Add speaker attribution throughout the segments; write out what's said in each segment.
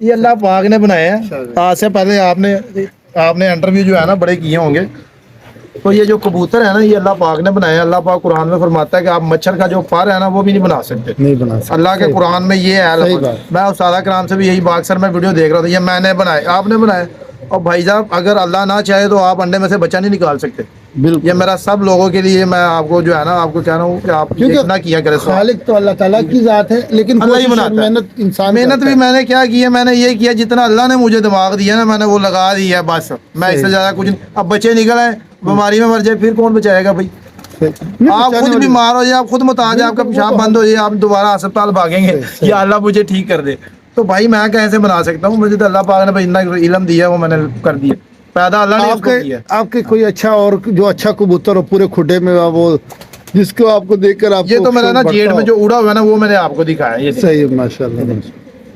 Speaker 1: یہ اللہ پاک نے بنائے ہیں. آج سے پہلے آپ نے انٹرویو جو ہے نا بڑے کیے ہوں گے. تو یہ جو کبوتر ہے نا یہ اللہ پاک نے بنایا. اللہ پاک قرآن میں فرماتا ہے کہ آپ مچھر کا جو پر ہے نا وہ بھی نہیں بنا سکتے.
Speaker 2: نہیں بنا سکتے.
Speaker 1: اللہ کے قرآن میں یہ ہے. میں استاد کرام سے بھی یہی بات سر میں ویڈیو دیکھ رہا تھا, یہ میں نے بنائے, آپ نے بنائے. اور بھائی صاحب اگر اللہ نہ چاہے تو آپ انڈے میں سے بچہ نہیں نکال سکتے.
Speaker 2: بالکل.
Speaker 1: یہ میرا سب لوگوں کے لیے میں آپ کو جو ہے نا آپ کو کہہ رہا ہوں کہ آپ اتنا کیا کرے.
Speaker 2: خالق تو اللہ تعالیٰ کی ذات ہے, لیکن
Speaker 1: اللہ ہی بناتا ہے. محنت بھی میں نے کیا کی ہے, میں نے یہ کیا جتنا اللہ نے مجھے دماغ دیا نا میں نے وہ لگا دیا ہے بس. میں اس سے زیادہ کچھ نہیں. اب بچے نکل آئے بیماری میں مر جائے پھر کون بچائے گا بھائی. آپ خود بیمار ہو جائے, آپ خود محتاج ہے, آپ کا پیشاب بند ہو جائے, آپ دوبارہ اسپتال بھاگیں گے یا اللہ مجھے ٹھیک کر دے. تو بھائی میں کیسے بنا سکتا ہوں؟ مجھے تو اللہ پاک نے اتنا علم دیا وہ میں نے کر دیا. پیدا اللہ نے اس کو کیا.
Speaker 2: آپ کے کوئی اچھا اور جو اچھا کبوتر ہو پورے کھڈے میں وہ جس کو آپ کو دیکھ کر آپ
Speaker 1: یہ تو میرا نا جیٹ میں جو اڑا ہوا ہے نا وہ میں نے آپ کو دکھایا. یہ
Speaker 2: صحیح ہے ماشاءاللہ.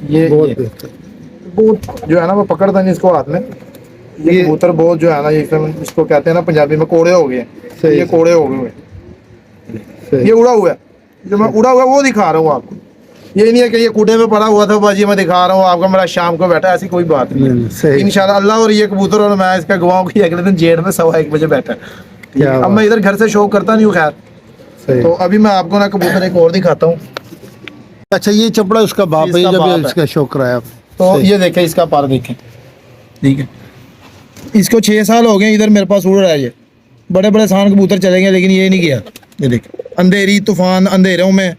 Speaker 1: یہ
Speaker 2: بہت بہتر
Speaker 1: جو ہے نا وہ پکڑتا نہیں اس کو ہاتھ میں. یہ کبوتر بہت جو ہے نا اس کو کہتے ہیں نا پنجابی میں کوڑے ہو گئے. یہ کوڑے ہو گئے. یہ اڑا ہوا ہے جو میں اڑا ہوا وہ دکھا رہا ہوں آپ کو. یہ نہیں ہے کہ یہ کوٹے میں پڑا ہوا تھا باجی میں دکھا رہا ہوں آپ کو, میرا شام کو بیٹھا, ایسی کوئی بات نہیں. انشاءاللہ اللہ اور یہ کبوتر اور میں اس کا گواہ ہوں کہ اگلے دن جیٹ میں 1:15 بجے بیٹھا. اب میں ادھر گھر سے شو کرتا نہیں ہوں خیر. تو ابھی میں آپ کو نا کبوتر ایک اور دکھاتا ہوں.
Speaker 2: اچھا یہ چپڑا اس کا باپ ہے جب اس کا شو کرایا.
Speaker 1: تو یہ دیکھیں اس کا پر دیکھیں. ٹھیک ہے, اس کو 6 سال ہو گئے ادھر میرے پاس اڑ رہا ہے. یہ بڑے بڑے سان کبوتر چلیں گے لیکن یہ نہیں کیا. یہ دیکھیں اندھیری طوفان اندھیروں میں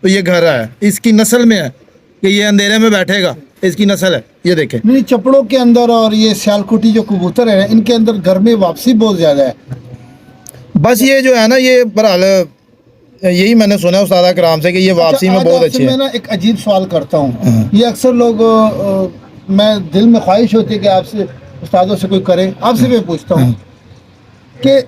Speaker 1: تو یہ گھر ہے. اس کی نسل میں ہے کہ یہ اندھیرے میں بیٹھے گا, اس کی نسل ہے. یہ دیکھیں
Speaker 2: نہیں چپڑوں کے اندر اور یہ سیالکوٹی جو کبوتر ہے ان کے اندر گھر میں واپسی بہت زیادہ ہے.
Speaker 1: بس یہ جو ہے نا یہ برحال یہی میں نے سنا استاد کرام سے کہ یہ واپسی میں بہت اچھے ہیں.
Speaker 2: میں نا ایک عجیب سوال کرتا ہوں. یہ اکثر لوگ میں دل میں خواہش ہوتی ہے کہ آپ سے استادوں سے کوئی کرے, آپ سے میں پوچھتا ہوں کہ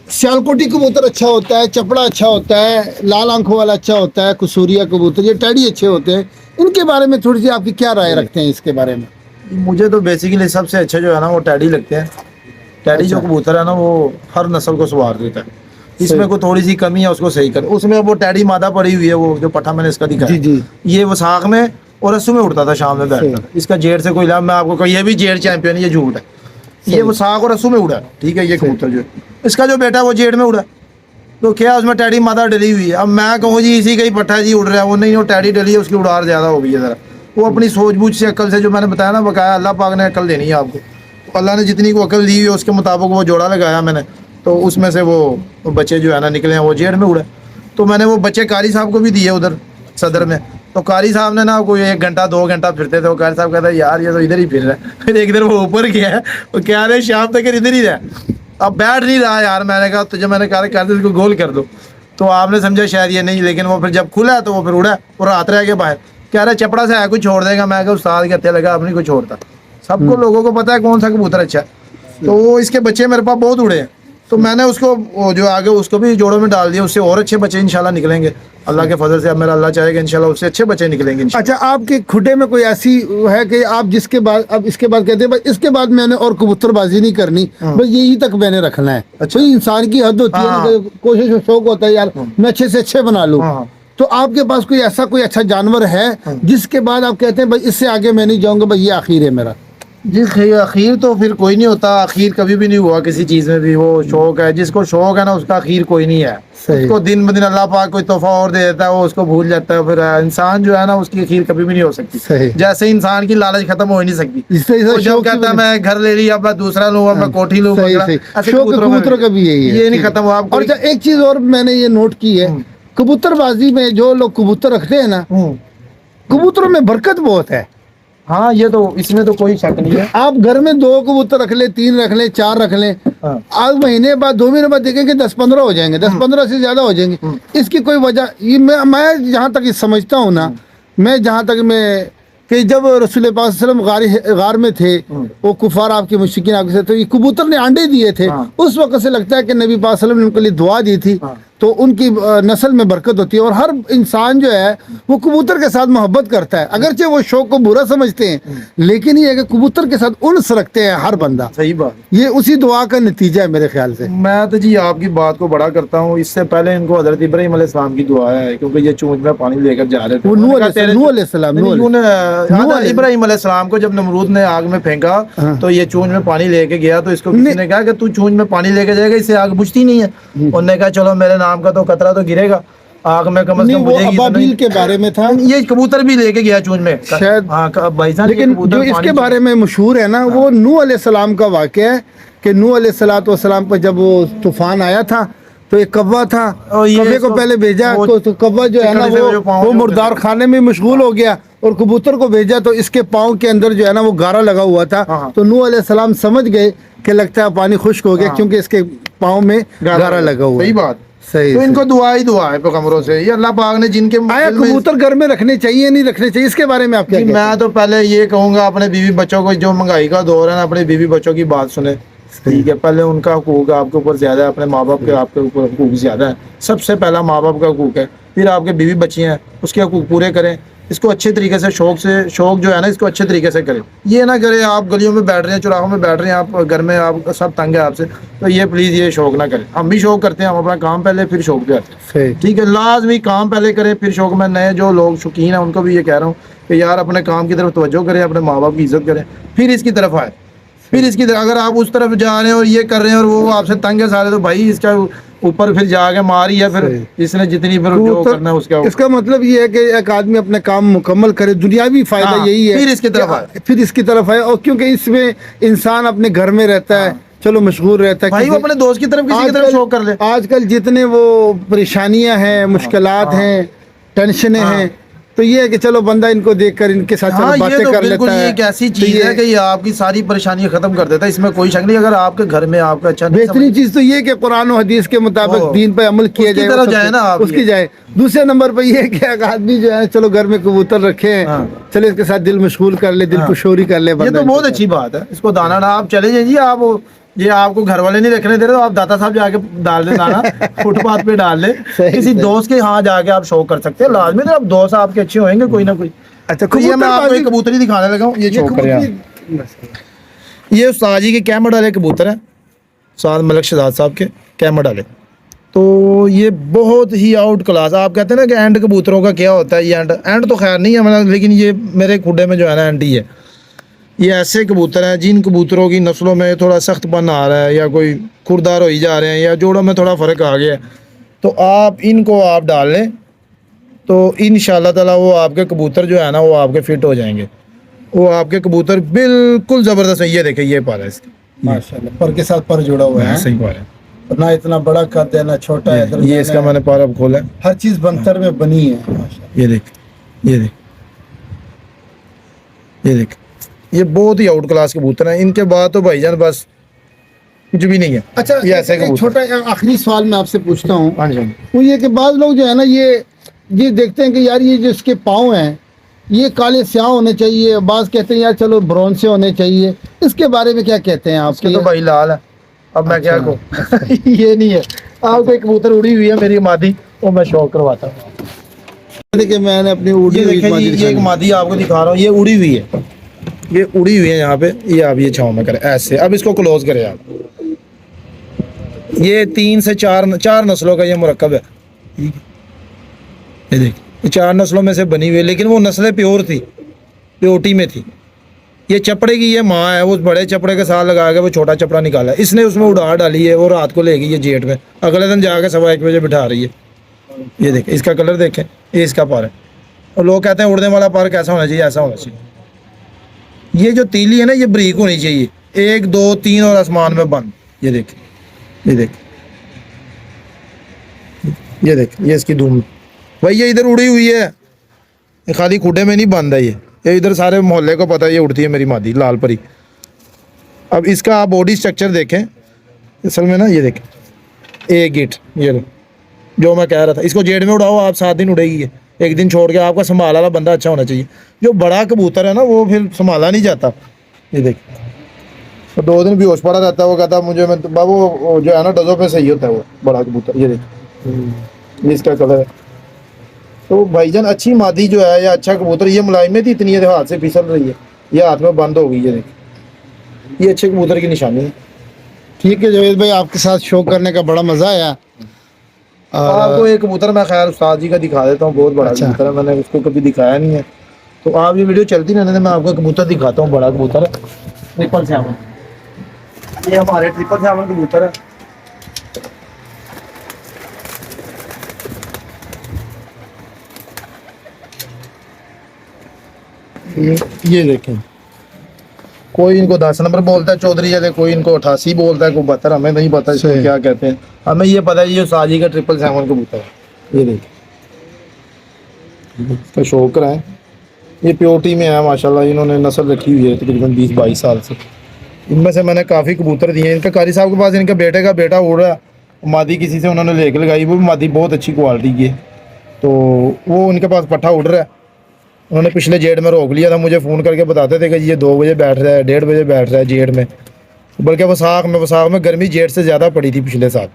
Speaker 2: سیالکوٹی کبوتر اچھا ہوتا ہے, چپڑا اچھا ہوتا ہے, لال آنکھوں والا اچھا ہوتا ہے, قصوریا کبوتر, یہ ٹیڈی اچھے ہوتے ہیں, ان کے بارے میں تھوڑی سی آپ کی کیا رائے رکھتے ہیں اس کے بارے میں؟
Speaker 1: مجھے تو بیسیکلی سب سے اچھے جو ہے نا وہ ٹیڈی لگتے ہیں. ٹیڈی جو کبوتر ہے نا وہ ہر نسل کو سوار دیتا ہے. اس میں کوئی تھوڑی سی کمی ہے اس کو صحیح کر. اس میں وہ ٹیڈی مادہ پڑی ہوئی ہے وہ جو پٹھا میں نے اس کا دکھایا. یہ وساخ میں اور رسو میں اڑتا تھا شام میں بیٹھ کر. اس کا جیٹ سے کوئی لاب میں آپ کو یہ بھی جیٹ چیمپئن ہے, یہ جھوٹ ہے. یہ وساخ اور رسو میں اڑا. ٹھیک ہے, یہ کبوتر جو ہے اس کا جو بیٹا وہ جیٹ میں اڑا. تو کیا اس میں ٹیڈی مادہ ڈلی ہوئی ہے. اب میں کہوں جی اسی کا ہی پٹھا جی اڑ رہا ہے, وہ نہیں, وہ ٹیڈی ڈلی ہے, اس کی اڑار زیادہ ہو گئی ہے ذرا. وہ اپنی سوچ بوجھ سے عقل سے جو میں نے بتایا نا بقایا اللہ پاک نے عقل دینی ہے آپ کو. اللہ نے جتنی کو عقل دی ہوئی ہے اس کے مطابق وہ جوڑا لگایا میں نے. تو اس میں سے وہ بچے جو ہے نا نکلے ہیں وہ جیٹ میں اڑے. تو میں نے وہ بچے قاری صاحب کو بھی دیے ادھر صدر میں. تو قاری صاحب نے نا کوئی 1 گھنٹہ 2 گھنٹہ پھرتے تھے. وہ قاری صاحب کہتا ہے یار یہ تو ادھر ہی پھر رہا ہے. پھر ایک دن وہ اوپر گیا ہے, وہ کیا رہے شام تک ادھر ہی رہا, اب بیٹھ نہیں رہا یار. میں نے کہا تجھے میں نے کہا کر دے اس کو گول کر دو. تو آپ نے سمجھا شاید یہ نہیں, لیکن وہ پھر جب کھلا تو وہ پھر اڑا اور رات رہ کے باہر. کہہ رہے چپڑا سے ہے کوئی چھوڑ دے گا. میں کہا استاد کے ہتھے لگا اپنی کوئی چھوڑتا. سب کو لوگوں کو پتا ہے کون سا کبوتر اچھا ہے. تو وہ اس کے بچے میرے پاس بہت اڑے ہیں. تو میں نے اس کو جو آگے اس کو بھی جوڑوں میں ڈال دیا. اس سے اور اچھے بچے انشاءاللہ نکلیں گے اللہ کے فضل سے. اب میرا اللہ چاہے گا انشاءاللہ اس سے اچھے بچے نکلیں گے.
Speaker 2: اچھا آپ کے کھڈے میں کوئی ایسی ہے کہ آپ جس کے بعد اب اس کے بعد کہتے ہیں بھائی اس کے بعد میں نے اور کبوتر بازی نہیں کرنی, بس یہی تک میں نے رکھنا ہے. اچھا انسان کی حد ہوتی ہے, کوشش و شوق ہوتا ہے یار میں اچھے سے اچھے بنا لوں. تو آپ کے پاس کوئی ایسا کوئی اچھا جانور ہے جس کے بعد آپ کہتے ہیں بھائی اس سے آگے میں نہیں جاؤں گا, بھائی یہ آخر ہے میرا؟
Speaker 1: جی اخیر تو پھر کوئی نہیں ہوتا. اخیر کبھی بھی نہیں ہوا کسی چیز میں بھی. وہ شوق ہے, جس کو شوق ہے نا اس کا اخیر کوئی نہیں ہے. اس کو دن بدن اللہ پاک کوئی تحفہ اور دے دیتا ہے, وہ اس کو بھول جاتا ہے. پھر انسان جو ہے نا اس کی اخیر کبھی بھی نہیں ہو سکتی. جیسے انسان کی لالچ ختم ہو ہی نہیں سکتی. وہ جو کہتا ہے میں گھر لے لیا, اب میں دوسرا لوں, اب میں کوٹھی لوں,
Speaker 2: کبوتروں کا بھی یہی ہے,
Speaker 1: یہ نہیں ختم ہوا.
Speaker 2: اور ایک چیز اور میں نے یہ نوٹ کی ہے, کبوتر بازی میں جو لوگ کبوتر رکھتے ہیں نا, کبوتروں میں برکت بہت ہے.
Speaker 1: ہاں یہ تو اس میں تو کوئی شک نہیں ہے.
Speaker 2: آپ گھر میں 2 کبوتر رکھ لیں, 3 رکھ لیں, 4 رکھ لیں, آج مہینے بعد 2 مہینے بعد دیکھیں کہ 10-15 ہو جائیں گے, 10-15 سے زیادہ ہو جائیں گے. اس کی کوئی وجہ میں جہاں تک سمجھتا ہوں نا, میں جہاں تک میں کہ جب رسول پاک صلی اللہ علیہ وسلم غار میں تھے, وہ کفار آپ کے مشرکین آپ کے ساتھ, تو یہ کبوتر نے انڈے دیے تھے. اس وقت سے لگتا ہے کہ نبی پاک صلی اللہ علیہ وسلم نے ان کے لیے دعا دی تھی تو ان کی نسل میں برکت ہوتی ہے. اور ہر انسان جو ہے وہ کبوتر کے ساتھ محبت کرتا ہے, اگرچہ وہ شوق کو برا سمجھتے ہیں, لیکن یہ ہے کہ کبوتر کے ساتھ انس رکھتے ہیں ہر بندہ.
Speaker 1: صحیح بات.
Speaker 2: یہ اسی دعا کا نتیجہ ہے میرے خیال سے.
Speaker 1: میں تو جی آپ کی بات کو بڑا کرتا ہوں. اس سے پہلے ان کو حضرت ابراہیم علیہ السلام کی دعا ہے, کیونکہ یہ چونچ میں پانی لے کر جا رہے تھے.
Speaker 2: وہ نوح علیہ السلام
Speaker 1: ابراہیم علیہ السلام کو جب نمرود نے آگ میں پھینکا تو یہ چونچ میں پانی لے کے گیا, تو اس کو کسی نے کہا کہ تو چونچ میں پانی لے کے جائے گا, اس سے آگ بجھتی نہیں ہے. انہوں نے کہا چلو میرے نام کا تو قطرہ تو گرے گا, آگ میں کم از کم بجھے گی.
Speaker 2: ابابیل کے بارے میں تھا,
Speaker 1: یہ کبوتر بھی لے کے گیا چونچ میں
Speaker 2: شاید.
Speaker 1: بھائی صاحب
Speaker 2: لیکن جو اس کے بارے میں مشہور ہے نا, وہ نوح علیہ السلام کا واقعہ ہے کہ نوح علیہ السلام پر جب وہ طوفان آیا تھا تو ایک کوا تھا, کبے کو پہلے بھیجا تو کوا جو ہے نا وہ مردار خانے میں مشغول ہو گیا, اور کبوتر کو بھیجا تو اس کے پاؤں کے اندر جو ہے نا وہ گارا لگا ہوا تھا. تو نوح علیہ السلام سمجھ گئے کہ لگتا ہے پانی خشک ہو گیا, کیونکہ اس کے پاؤں میں گارا لگا ہوا.
Speaker 1: صحیح بات.
Speaker 2: صحیح.
Speaker 1: تو ان کو دعا ہی دعا ہے پیغمبروں سے, یہ اللہ پاک نے جن کے
Speaker 2: آیا کبوتر گھر میں رکھنے چاہیے نہیں رکھنے چاہیے, اس کے بارے میں آپ کیا کہتے ہیں؟
Speaker 1: میں تو پہلے یہ کہوں گا اپنے بیوی بچوں کو, جو مہنگائی کا دور ہے نا, اپنے بیوی بچوں کی بات سنیں. ٹھیک ہے, پہلے ان کا حقوق آپ کے اوپر زیادہ ہے, اپنے ماں باپ کے آپ کے اوپر حقوق زیادہ ہے. سب سے پہلا ماں باپ کا حقوق ہے, پھر آپ کے بیوی بچی ہیں اس کے حقوق پورے کریں. اس کو اچھے طریقے سے شوق جو ہے نا اس کو اچھے طریقے سے کریں. یہ نہ کریں آپ گلیوں میں بیٹھ رہے ہیں, چوراہوں میں بیٹھ رہے ہیں, آپ گھر میں آپ سب تنگ ہے آپ سے, تو یہ پلیز یہ شوق نہ کریں. ہم بھی شوق کرتے ہیں, ہم اپنا کام پہلے پھر شوق پہ آتے ہیں. ٹھیک ہے, لازمی کام پہلے کریں پھر شوق. میں نئے جو لوگ شوقین ہیں ان کو بھی یہ کہہ رہا ہوں کہ یار اپنے کام کی طرف توجہ کریں, اپنے ماں باپ کی عزت کریں, پھر اس کی طرف آئے. پھر اس کی طرف اگر آپ اس طرف جا رہے ہیں اور یہ کر رہے ہیں اور وہ آپ سے تنگ ہے سارے, تو بھائی اس کا اوپر پھر جا کے ماری ہے, پھر اس نے جتنی پھر جو کرنا ہے اس کا.
Speaker 2: اس کا مطلب یہ ہے کہ ایک آدمی اپنے کام مکمل کرے, دنیاوی فائدہ یہی ہے,
Speaker 1: پھر اس کی طرف آئے,
Speaker 2: پھر اس کی طرف آئے. اور کیونکہ اس میں انسان اپنے گھر میں رہتا ہے, چلو مشغول رہتا ہے,
Speaker 1: بھائی وہ اپنے دوست کی طرف کسی کی طرف شوق کر لے.
Speaker 2: آج کل جتنے وہ پریشانیاں ہیں, مشکلات ہیں, ٹینشنیں ہیں, تو یہ ہے کہ چلو بندہ ان کو دیکھ کر ان کے ساتھ باتیں کر لیتا ہے.
Speaker 1: یہ ایک ایسی چیز ہے کہ یہ آپ کی ساری پریشانیاں ختم کر دیتا ہے, اس میں کوئی شک نہیں. اگر آپ کے گھر میں آپ کا اچھا
Speaker 2: بہترین چیز تو یہ کہ قرآن و حدیث کے مطابق دین پہ عمل کیا جائے, اس کی جائے. دوسرے نمبر پہ یہ کہ ایک آدمی جو ہے چلو گھر میں کبوتر رکھے ہیں, چلے اس کے ساتھ دل مشغول کر لے, دل کشوری کر لے.
Speaker 1: یہ تو بہت اچھی بات ہے. اس کو دانا ڈال آپ چلے جائیے, آپ یہ آپ کو گھر والے نہیں رکھنے دے رہے تو آپ داتا صاحب جا کے ڈال دیں دانا, فٹ پاتھ پہ ڈال لیں, کسی دوست کے ہاں جا کے آپ شوق کر سکتے ہیں. لازمی تو آپ دوست آپ کے اچھے ہوئیں گے کوئی نہ کوئی.
Speaker 2: اچھا,
Speaker 1: یہ میں آپ کو ایک کبوتر ہی دکھانے لگا ہوں, یہ شوق کریں آپ. یہ استاد جی کے کیمرہ والے کبوتر ہیں, استاد ملک شہزاد صاحب کے کیمرہ والے. تو یہ بہت ہی آؤٹ کلاس. آپ کہتے ہیں نا کہ اینڈ کبوتروں کا کیا ہوتا ہے, یہ اینڈ تو خیر نہیں ہے, لیکن یہ میرے کھڈے میں جو ہے نا اینڈ ہی ہے. یہ ایسے کبوتر ہیں جن کبوتروں کی نسلوں میں تھوڑا سخت پن آ رہا ہے, یا کوئی خوردار ہوئی جا رہے ہیں, یا جوڑوں میں تھوڑا فرق آ گیا ہے, تو آپ ان کو آپ ڈال لیں تو انشاءاللہ تعالیٰ وہ آپ کے کبوتر جو ہے نا وہ آپ کے فٹ ہو جائیں گے. وہ آپ کے کبوتر بالکل زبردست ہے. یہ دیکھیں یہ پارا ہے اس کی,
Speaker 2: ماشاءاللہ پر کے ساتھ پر جڑا ہوا ہے.
Speaker 1: صحیح پارا ہے,
Speaker 2: نہ اتنا بڑا قد ہے نہ چھوٹا ہے.
Speaker 1: یہ اس کا میں نے پارا کھولا ہے,
Speaker 2: ہر چیز بنتر میں بنی ہے.
Speaker 1: یہ دیکھ, یہ دیکھ, یہ دیکھ, یہ بہت ہی آؤٹ کلاس کبوتر ہیں. ان کے بعد تو بھائی جان بس کچھ بھی نہیں ہے.
Speaker 2: اچھا,
Speaker 1: یہ ایسے
Speaker 2: ایک چھوٹا آخری سوال میں آپ سے پوچھتا ہوں.
Speaker 1: ہاں جی,
Speaker 2: وہ یہ کہ بعض لوگ جو ہے نا یہ دیکھتے ہیں کہ یار یہ جو اس کے پاؤں ہیں یہ کالے سیاہ ہونے چاہیے, بعض کہتے ہیں یار چلو برون سے ہونے چاہیے. اس کے بارے میں کیا کہتے ہیں آپ کے؟
Speaker 1: تو بھائی لال ہے. اب میں کیا کہوں, یہ نہیں ہے. آپ کو ایک کبوتر اڑی ہوئی ہے میری مادی, وہ میں شوق کرواتا ہوں.
Speaker 2: کہ میں نے اپنی اڑی ہوئی
Speaker 1: یہ ایک مادی آپ کو دکھا رہا ہوں, یہ اڑی ہوئی ہے, یہ اڑی ہوئی ہے یہاں پہ. یہ آپ یہ چھاؤں میں کریں ایسے. اب اس کو کلوز کریں آپ. یہ 3 سے 4 نسلوں کا یہ مرکب ہے. یہ دیکھ, یہ 4 نسلوں میں سے بنی ہوئی ہے, لیکن وہ نسلیں پیور تھی, پیورٹی میں تھی. یہ چپڑے کی یہ ماں ہے, اس بڑے چپڑے کے ساتھ لگا کے وہ چھوٹا چپڑا نکالا, اس نے اس میں اڑا ڈالی ہے, وہ رات کو لے گئی ہے جیٹ میں, اگلے دن جا کے 1:15 بجے بٹھا رہی ہے. یہ دیکھیں اس کا کلر دیکھیں, یہ اس کا پر ہے. اور لوگ کہتے ہیں اڑنے والا پر کیسا ہونا چاہیے, ایسا ہونا چاہیے. یہ جو تیلی ہے نا یہ بریک ہونی چاہیے, 1 2 3 اور آسمان میں بند. یہ دیکھ, یہ دیکھ, یہ دیکھ, یہ اس کی دھوم بھائی, یہ ادھر اڑی ہوئی ہے, یہ خالی کھڈے میں نہیں بند ہے. یہ ادھر سارے محلے کو پتہ ہے یہ اڑتی ہے میری مادی لال پری. اب اس کا آپ باڈی سٹرکچر دیکھیں اصل میں نا, یہ دیکھیں ایک گیٹ, یہ جو میں کہہ رہا تھا, اس کو جیڑ میں اڑاؤ آپ 7 دن اڑے گی. ایک دن چھوڑ کے آپ کا سنبھال والا بندہ اچھا ہونا چاہیے. جو بڑا کبوتر ہے نا وہ پھر سنبھالا نہیں جاتا. یہ دیکھ, 2 دن بھی ہوش پڑا رہتا ہے, وہ کہتا ہے مجھے, میں بابو جو ہے نا ڈزوں پہ صحیح ہوتا ہے وہ بڑا کبوتر. یہ دیکھ, یہ اس کا کلر ہے. تو بھائی جان اچھی مادی جو ہے یا اچھا کبوتر, یہ ملائمت ہی اتنی ہے ہاتھ سے پھسل رہی ہے, یہ ہاتھ میں بند ہو گئی ہے, دیکھیں یہ اچھے کبوتر کی نشانی ہے.
Speaker 2: ٹھیک ہے جاوید بھائی, آپ کے ساتھ شو کرنے کا بڑا مزہ آیا.
Speaker 1: آپ کو ایک کبوتر میں خیر استاد جی کا دکھا دیتا ہوں, بہت بڑا
Speaker 2: اچھا.
Speaker 1: کبوتر ہے, میں نے اس کو کبھی دکھایا نہیں ہے, تو آپ یہ ویڈیو چلتی رہنے دیں, میں آپ کو کبوتر دکھاتا ہوں, بڑا کبوتر ہے 777. یہ ہمارے 777 کبوتر ہے. یہ دیکھیں, کوئی ان کو 10 نمبر بولتا ہے چودھری والے, کوئی ان کو 88 بولتا ہے, کوئی 72, ہمیں نہیں پتا اس کو کیا کہتے ہیں. ہمیں یہ پتا ہے یہ ساجی کا 777 کبوتر ہے. یہ دیکھیں اس کا شوکر ہے, یہ پیورٹی میں ہے ماشاءاللہ, انہوں نے نسل رکھی ہوئی ہے تقریباً 20-22 سال سے. ان میں سے میں نے کافی کبوتر دیے ہیں. ان کا قاری صاحب کے پاس ان کے بیٹے کا بیٹا اڑ رہا ہے, مادی کسی سے انہوں نے لے کے لگائی, وہ بھی مادی بہت اچھی کوالٹی کی ہے, تو وہ ان کے پاس پٹھا اڑ رہا ہے. انہوں نے پچھلے جیٹ میں روک لیا تھا, مجھے فون کر کے بتاتے تھے کہ یہ 2 بجے بیٹھ رہا ہے, 1:30 بجے بیٹھ رہا ہے جیٹ میں, بلکہ وساخ میں گرمی جیٹ سے زیادہ پڑی تھی پچھلے سال.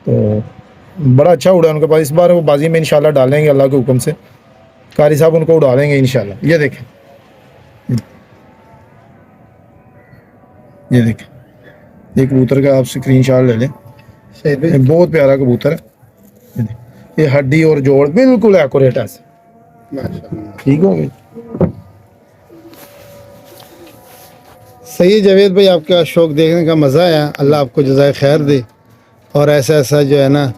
Speaker 1: تو بڑا اچھا اڑا ان کے پاس. اس بار وہ بازی میں انشاءاللہ ڈالیں گے اللہ کے حکم سے, قاری صاحب ان کو اڑا دیں گے انشاءاللہ. یہ دیکھیں, یہ دیکھیں, یہ کبوتر کا آپ اسکرین شاٹ لے لیں, یہ بہت پیارا کبوتر ہے. یہ ہڈی اور جوڑ بالکل ایکوریٹ ہے, ٹھیک ہو گئی.
Speaker 2: صحیح ہے جاوید بھائی, آپ کا شوق دیکھنے کا مزہ آیا. اللہ آپ کو جزائے خیر دے, اور ایسا جو ہے نا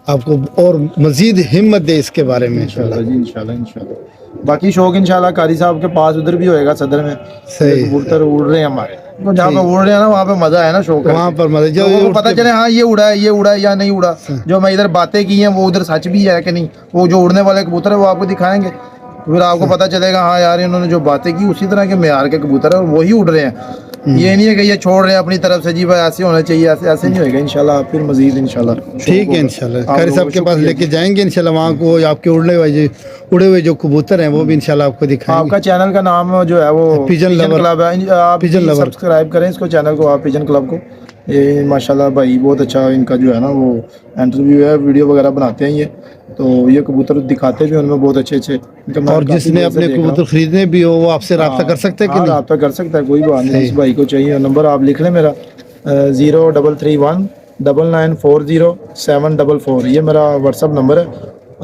Speaker 2: آپ کو اور مزید ہمت دے اس کے بارے میں.
Speaker 1: انشاءاللہ جی, انشاءاللہ. باقی شوق انشاءاللہ قاری صاحب کے پاس ادھر بھی ہوئے گا صدر میں.
Speaker 2: صحیح,
Speaker 1: کبوتر اڑ رہے ہیں ہمارے, جہاں پہ اڑ رہے ہیں نا وہاں پہ مزہ ہے نا شوق,
Speaker 2: وہاں پر مزہ جو
Speaker 1: لوگوں کو پتہ چلے ہاں یہ اڑا ہے یا نہیں اڑا. جو میں ادھر باتیں کی ہیں وہ ادھر سچ بھی ہے کہ نہیں, وہ جو اڑنے والے کبوتر ہے وہ آپ کو دکھائیں گے, پھر آپ کو پتہ چلے گا ہاں یار انہوں نے جو باتیں کی اسی طرح کے معیار کے کبوتر ہے اور وہی اڑ رہے ہیں. یہ نہیں ہے کہ یہ چھوڑ رہے ہیں اپنی طرف سے, جی بھائی ایسے ہونا چاہیے, ایسے نہیں ہوئے گا انشاءاللہ. آپ پھر مزید انشاءاللہ
Speaker 2: ٹھیک ہے انشاءاللہ قاری صاحب کے پاس لے کے جائیں گے انشاءاللہ, وہاں کو آپ کے اڑے ہوئے جو کبوتر ہیں وہ بھی انشاءاللہ آپ کو دکھائیں گے.
Speaker 1: آپ کا چینل کا نام جو ہے وہ
Speaker 2: پیجن
Speaker 1: کلب ہے, آپ سبسکرائب کریں اس کو, چینل کو, آپ پیجن کلب کو. یہ ماشاءاللہ بھائی بہت اچھا ان کا جو ہے نا وہ انٹرویو ہے, ویڈیو وغیرہ بناتے ہیں یہ, تو یہ کبوتر دکھاتے بھی ان میں بہت اچھے.
Speaker 2: اور جس نے اپنے کبوتر خریدنے بھی ہو وہ آپ سے رابطہ کر سکتے ہیں کہ نہیں؟
Speaker 1: رابطہ کر سکتا ہے, کوئی بات نہیں. اس بھائی کو چاہیے نمبر آپ لکھ لیں میرا 0331994074, یہ میرا واٹس ایپ نمبر ہے.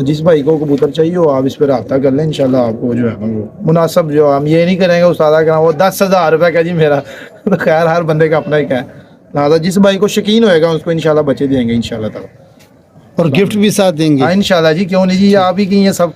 Speaker 1: جس بھائی کو کبوتر چاہیے وہ آپ اس پہ رابطہ کر لیں, انشاءاللہ آپ کو جو ہے وہ مناسب, جو ہم یہ نہیں کریں گے استاد کا وہ 10,000 روپے کا جی میرا, تو خیر ہر بندے کا اپنا ہی کا ہے. لہٰذا جس بھائی کو شکین ہوئے گا اس کو انشاءاللہ بچے دیں گے انشاءاللہ تعالی,
Speaker 2: اور گفٹ بھی ساتھ دیں گے
Speaker 1: انشاءاللہ جی. کیوں نہیں جی, آپ ہی کی ہیں سب